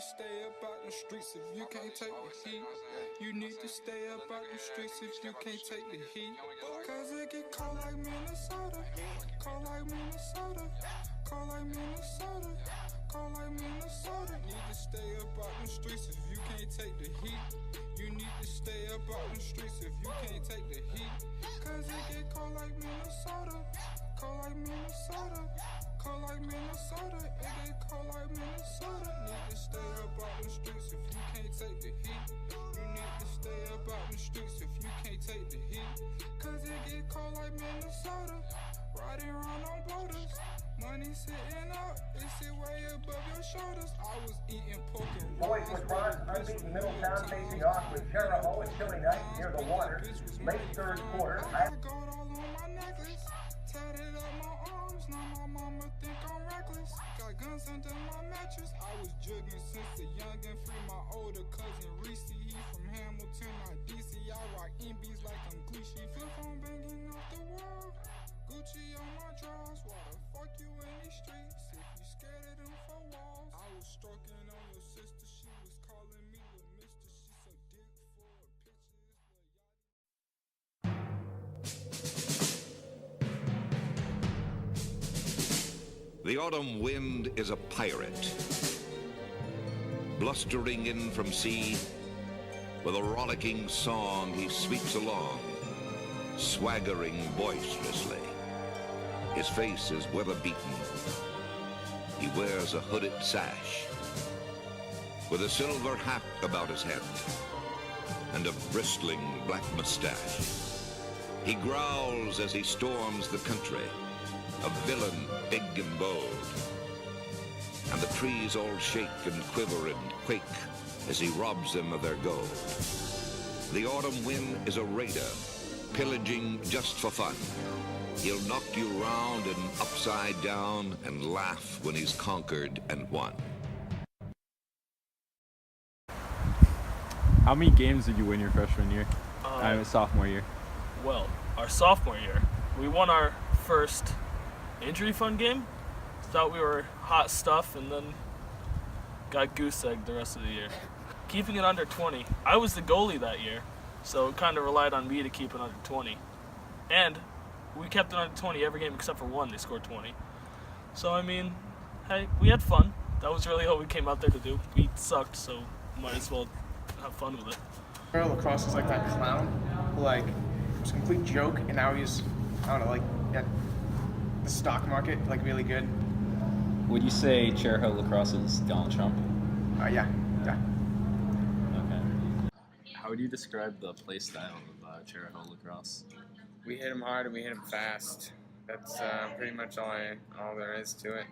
to stay up out the streets if you can't take the heat. You need to stay up out the streets if you can't take the heat. Cause it get cold like Minnesota. Cold like Minnesota. Cold like Minnesota. Cold like Minnesota. Need to stay up out the streets if you can't take the heat. You need to stay up out the streets if you can't take the heat. Cause it get cold like Minnesota. Cold like Minnesota. Cold like Minnesota. It get cold like Minnesota. Need to stay up out the streets if you can't take the heat. You need to stay up out the streets if you can't take the heat. Cause it get cold like Minnesota. Riding around on boulders. Money sitting out, it sit way above your shoulders. I was eating pork and Boys Lacrosse unbeaten Middletown facing off with Jericho and Chilly Night near the water. Late third quarter. I got gold all on my necklace. Tatted up my arms, now my mama think I'm reckless. Got guns under my mattress. I was jugging since a young and free. My older cousin Reese, he from Hamilton, not DC. I rock MBs like I'm Gleeshy. Flip on banging off the wall. Gucci on my drawers. Why the fuck you in these streets if you scared of them four walls? I was stroking on your sister. She was calling me the mister. She so dick for pictures. The autumn wind is a pirate, blustering in from sea. With a rollicking song he sweeps along, swaggering boisterously. His face is weather-beaten. He wears a hooded sash, with a silver hat about his head, and a bristling black mustache. He growls as he storms the country, a villain big and bold. And the trees all shake and quiver and quake as he robs them of their gold. The autumn wind is a raider, pillaging just for fun. He'll knock you round and upside down and laugh when he's conquered and won. How many games did you win your freshman year? Sophomore year. Well, our sophomore year, we won our first injury fund game. Thought we were hot stuff, and then got goose-egged the rest of the year. Keeping it under 20. I was the goalie that year, so it kind of relied on me to keep it under 20. And we kept it under 20 every game except for one. They scored 20. So, I mean, hey, we had fun. That was really all we came out there to do. We sucked, so might as well have fun with it. Lacrosse is like that clown who, like, was a complete joke, and now he's, I don't know, like, at the stock market, like, really good. Would you say Cherho Lacrosse is Donald Trump? Yeah. Okay. How would you describe the play style of Cherho Lacrosse? We hit him hard and we hit him fast. That's pretty much all there is to it.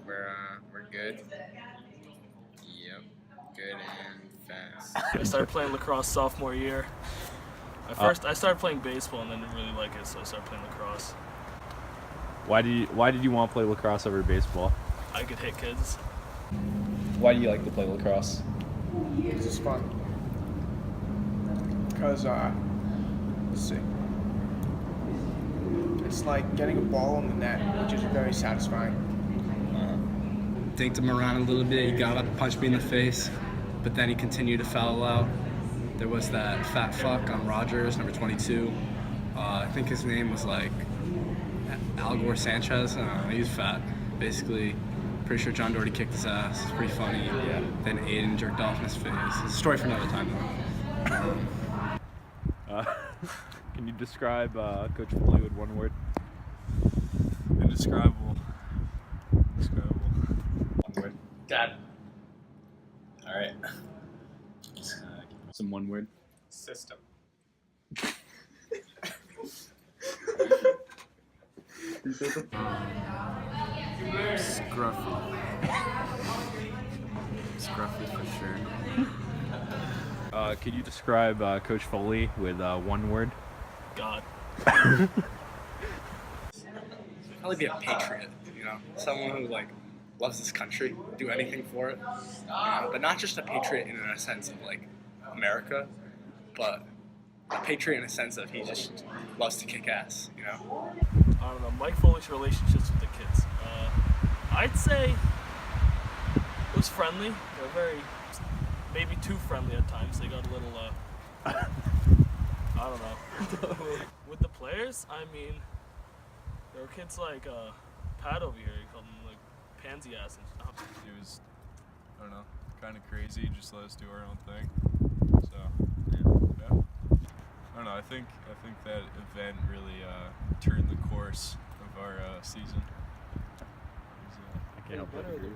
We're good. Yep, good and fast. I started playing lacrosse sophomore year. I started playing baseball and then didn't really like it, so I started playing lacrosse. Why did you want to play lacrosse over baseball? I could hit kids. Why do you like to play lacrosse? It's just fun. Because, let's see. It's like getting a ball in the net, which is very satisfying. Dinked him around a little bit. He got up, punched me in the face, but then he continued to foul out. There was that fat fuck on Rogers, number 22. I think his name was like Al Gore Sanchez. He was fat. Basically, pretty sure John Doherty kicked his ass. It's pretty funny. Yeah. Then Aiden jerked off in his face. It's a story for another time, though. Can you describe Coach Foley with one word? Indescribable. One word. Dad. All right. Some one word. System. Scruffy. Scruffy for sure. Could you describe Coach Foley with one word? God. Probably be a patriot, someone who like loves this country, do anything for it, but not just a patriot in a sense of like America, but a patriot in a sense of he just loves to kick ass, I don't know, Mike Foley's relationships with the kids. I'd say it was friendly. They're very, maybe too friendly at times. They got a little, I don't know. With the players, I mean, there were kids like Pat over here. He called him like pansy ass and stuff. It was, I don't know, kind of crazy. Just let us do our own thing. So yeah. I don't know. I think that event really turned the course of our season. I can't help but agree.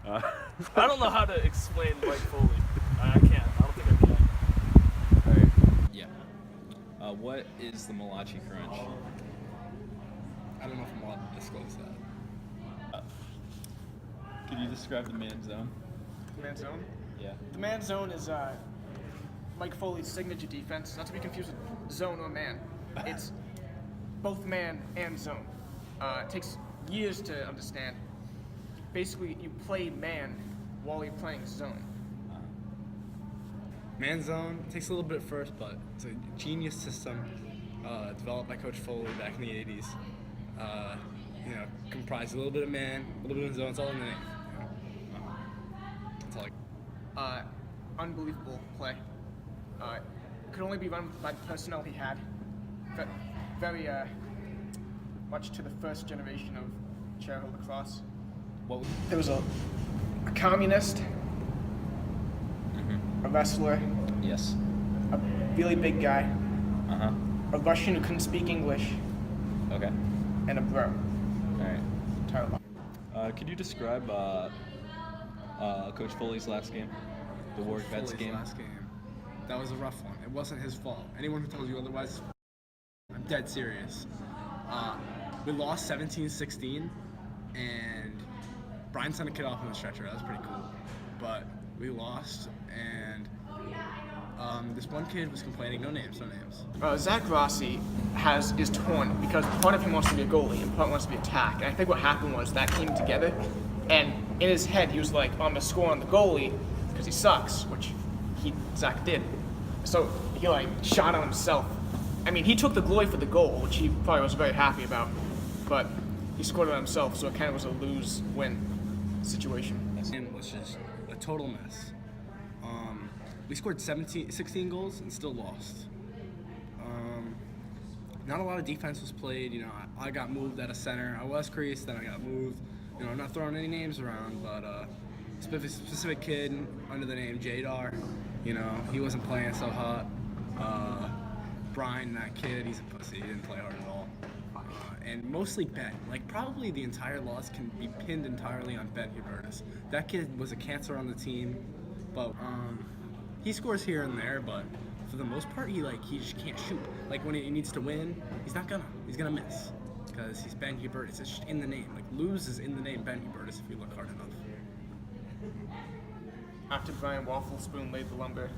I don't know how to explain Mike Foley. I can't. I don't think I can. All right. Yeah. What is the Malachi Crunch? I don't know if I'm allowed to disclose that. Could you describe the man zone? The man zone? Yeah. The man zone is Mike Foley's signature defense, not to be confused with zone or man. It's both man and zone. It takes years to understand. Basically, you play man while you're playing zone. Man zone takes a little bit first, but it's a genius system developed by Coach Foley back in the 80s. Comprised a little bit of man, a little bit of zone. It's all in the name. That's all. Unbelievable play. Could only be run by the personnel he had. Very much to the first generation of Cherry Hill Lacrosse. There was a communist, a wrestler, Yes. a really big guy, Uh-huh. a Russian who couldn't speak English, Okay. and a bro. All right. Entire lot. Could you describe Coach Foley's last game? The Warwick Vets Foley's game? last game. That was a rough one. It wasn't his fault. Anyone who tells you otherwise, I'm dead serious. We lost 17-16, and Brian sent a kid off on the stretcher. That was pretty cool. But we lost, and this one kid was complaining. No names. Zach Rossi is torn because part of him wants to be a goalie and part wants to be attack. And I think what happened was that came together, and in his head he was like, I'm gonna score on the goalie because he sucks, which Zach did. So he shot on himself. I mean, he took the glory for the goal, which he probably was very happy about, but he scored on himself, so it kind of was a lose-win situation. It was just a total mess. We scored 16 goals and still lost. Not a lot of defense was played. I got moved at a center. I was creased, then I got moved. I'm not throwing any names around, but specific kid under the name Jadar, he wasn't playing so hot. Brian, that kid, he's a pussy. He didn't play hard at all. And mostly Ben. Probably the entire loss can be pinned entirely on Ben Hubertus. That kid was a cancer on the team, but he scores here and there, but for the most part, he just can't shoot. When he needs to win, he's gonna miss, because he's Ben Hubertus. It's just in the name. Lose is in the name Ben Hubertus if you look hard enough. After Brian Wafflespoon laid the lumber,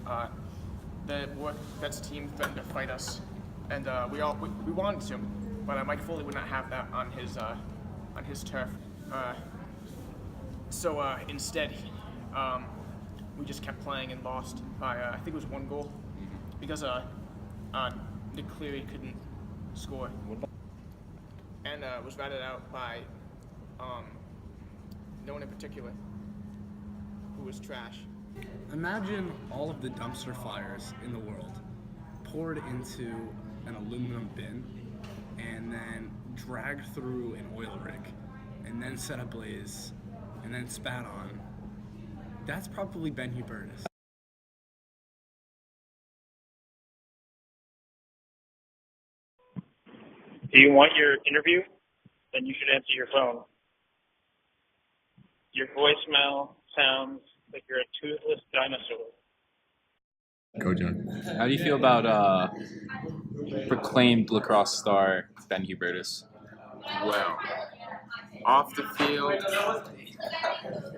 the Warwick Vets team threatened to fight us, and we wanted to, but Mike Foley would not have that on his turf. So instead, we just kept playing and lost by I think it was 1 goal, because Nick Cleary couldn't score, and was ratted out by no one in particular, who was trash. Imagine all of the dumpster fires in the world poured into an aluminum bin and then dragged through an oil rig and then set ablaze and then spat on. That's probably Ben Hubertus. Do you want your interview? Then you should answer your phone. Your voicemail sounds like you're a toothless dinosaur. Go, John. How do you feel about proclaimed lacrosse star Ben Hubertus? Well, off the field,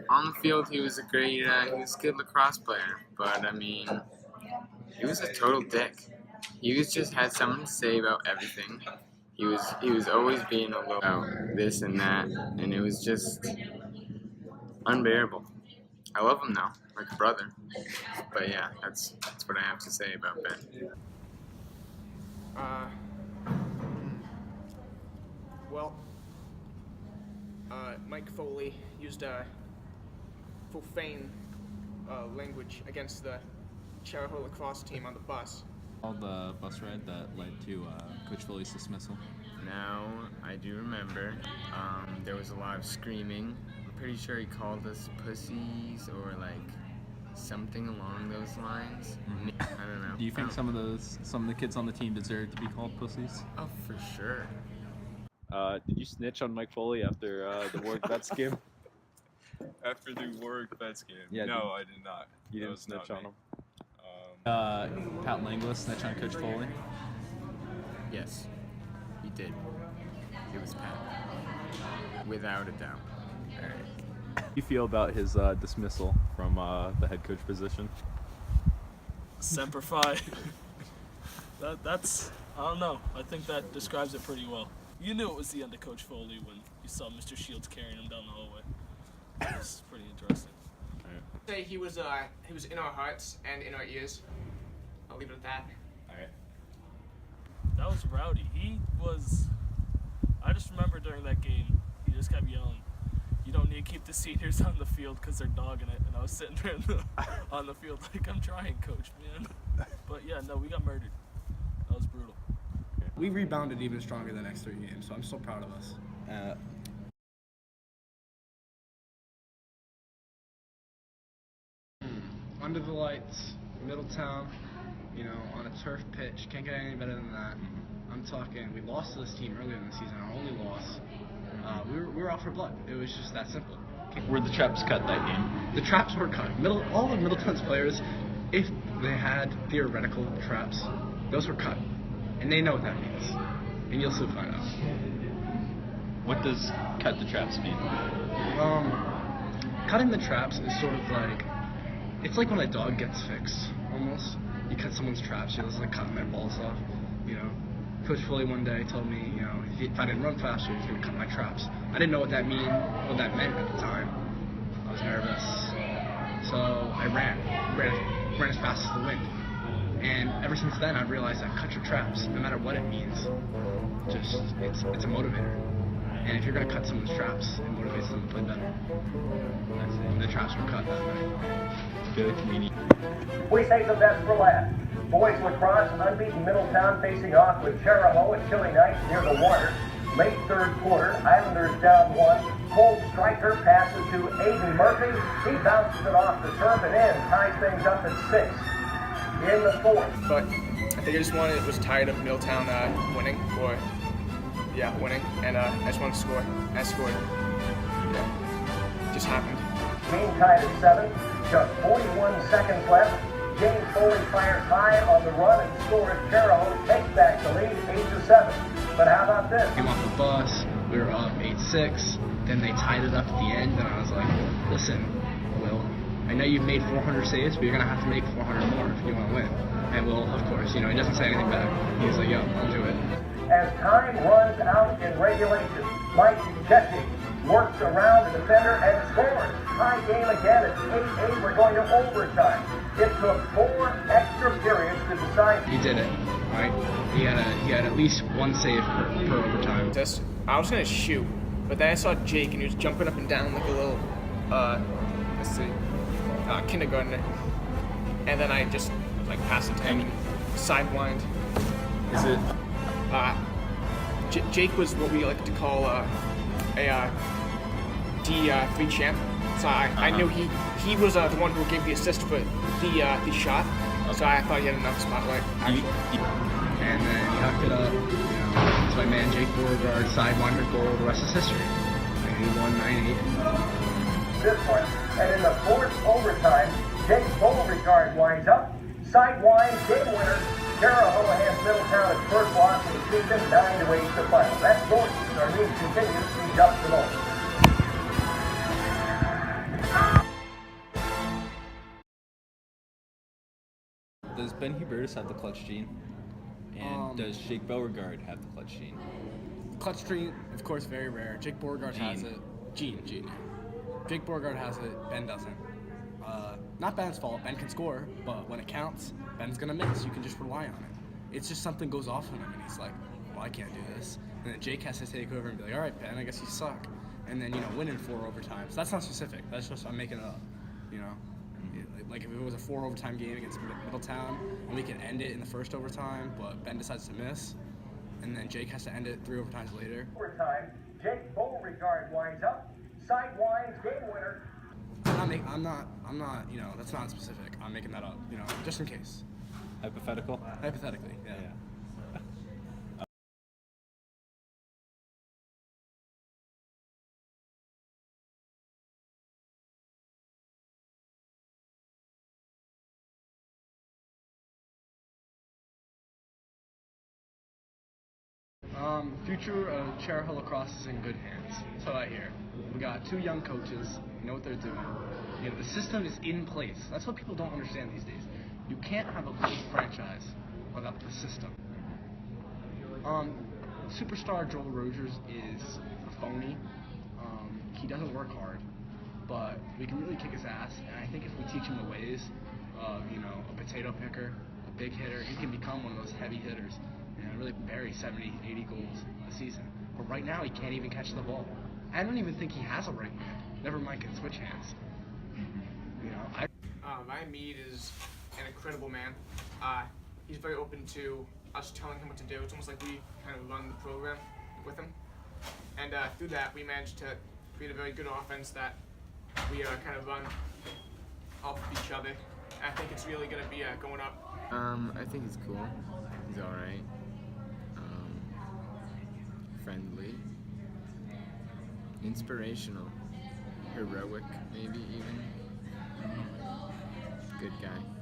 on the field, he was a good lacrosse player. But I mean, he was a total dick. He just had something to say about everything. He was always being a little about this and that, and it was just unbearable. I love him now, like a brother. But yeah, that's what I have to say about Ben. Well, Mike Foley used profane language against the Charahoe lacrosse team on the bus. All the bus ride that led to Coach Foley's dismissal. Now, I do remember there was a lot of screaming. I'm pretty sure he called us pussies or like something along those lines. I don't know. Do you think some of the kids on the team deserve to be called pussies? Oh, for sure. Did you snitch on Mike Foley after the Warwick Vets game? After the Warwick Vets game? Yeah, no, I did not. You That didn't was not snitch on me. him? Pat Langlis snitch on Coach Foley? Yes, he did. It was Pat. Without a doubt. All right. How do you feel about his dismissal from the head coach position? Semper Fi. That's, I don't know. I think that describes it pretty well. You knew it was the end of Coach Foley when you saw Mr. Shields carrying him down the hallway. It was pretty interesting. Say he was in our hearts and in our ears. I'll leave it at that. Alright. That was rowdy. I just remember during that game, he just kept yelling, "You don't need to keep the seniors on the field because they're dogging it." And I was sitting there on the field like, "I'm trying, coach, man." But yeah, no, we got murdered. That was brutal. We rebounded even stronger the next 3 games, so I'm so proud of us. Under the lights, Middletown, on a turf pitch. Can't get any better than that. I'm talking, we lost to this team earlier in the season, our only loss. We were out for blood. It was just that simple. Were the traps cut that game? The traps were cut. All of Middletown's players, if they had theoretical traps, those were cut. And they know what that means. And you'll soon find out. What does cut the traps mean? Cutting the traps is sort of like, it's like when a dog gets fixed, almost. You cut someone's traps, it's like cutting their balls off, Coach Foley one day told me, if I didn't run faster, he's gonna cut my traps. I didn't know what that meant at the time. I was nervous. So I ran as fast as the wind. And ever since then, I've realized that cut your traps, no matter what it means. It's a motivator. And if you're going to cut someone's traps, it motivates them to play better. And the traps were cut that night. Good. We save the best for last. Boys lacrosse, unbeaten Middletown facing off with Charahoe at chilly night near the water. Late third quarter, Islanders down 1. Cole Stryker passes to Aiden Murphy. He bounces it off the turf and in, ties things up at 6. In the fourth. But I think I was tired of Middletown winning, and I just wanted to score. I scored. Yeah, just happened. Game tied at 7, just 41 seconds left. James Foley fires high on the run and scores. Charahoe takes back the lead, 8-7. But how about this? Came off the bus, we were up 8-6, then they tied it up at the end, and I was like, listen, Will, I know you've made 400 saves, but you're going to have to make 400 more if you want to win. And Will, of course, he doesn't say anything back. He's like, yo, I'll do it. As time runs out in regulation, Mike Chesney works around the defender and scores. Tie game again at 8-8. We're going to overtime. It took 4 extra periods to decide. He did it, right? He had at least one save per overtime. I was gonna shoot, but then I saw Jake and he was jumping up and down like a little, kindergartner. And then I just passed it to him, sidewind. Is it? Jake was what we like to call a D3 champ. So I knew he was the one who gave the assist for the shot. So I thought he had enough spotlight. And then he hooked it up. It's my man Jake Beauregard, sidewinder goal. The rest is history. 91-98. This one, and in the fourth overtime, Jake Beauregard winds up. Sidewind, game winner. Charahoe has Middletown at first loss of the season, 9-8 to final. That's Gordon. Our news continues in just a moment. Does Ben Hubertus have the clutch gene? And does Jake Beauregard have the clutch gene? Clutch gene, of course, very rare. Jake Beauregard has it. Gene. Jake Beauregard has it. Ben doesn't. Not Ben's fault. Ben can score, but when it counts, Ben's gonna miss. You can just rely on it. It's just something goes off on him, and he's like, well, I can't do this. And then Jake has to take over and be like, all right, Ben, I guess you suck. And then, win in 4 overtimes. That's not specific. That's just, I'm making it up. You know, like if it was a 4 overtime game against Middletown and we can end it in the first overtime, but Ben decides to miss, and then Jake has to end it 3 overtimes later. Overtime, Jake Beauregard winds up, sidewinds, game winner. I'm not, you know, that's not specific. I'm making that up, you know, just in case. Hypothetical? Hypothetically, yeah. Future of Cherry Hill Lacrosse is in good hands. That's what I hear. We got 2 young coaches, you know what they're doing. You know, the system is in place. That's what people don't understand these days. You can't have a great franchise without the system. Superstar Joel Rogers is a phony. He doesn't work hard, but we can really kick his ass. And I think if we teach him the ways of, you know, a potato picker, a big hitter, he can become one of those heavy hitters and really bury 70, 80 goals a season. But right now, he can't even catch the ball. I don't even think he has a right hand. Never mind can switch hands. You know, Ryan Mead is an incredible man. He's very open to us telling him what to do. It's almost like we kind of run the program with him. And through that, we managed to create a very good offense that we kind of run off of each other. And I think it's really going to be going up. I think he's cool. He's all right. Friendly. Inspirational. Heroic, maybe even. Good guy.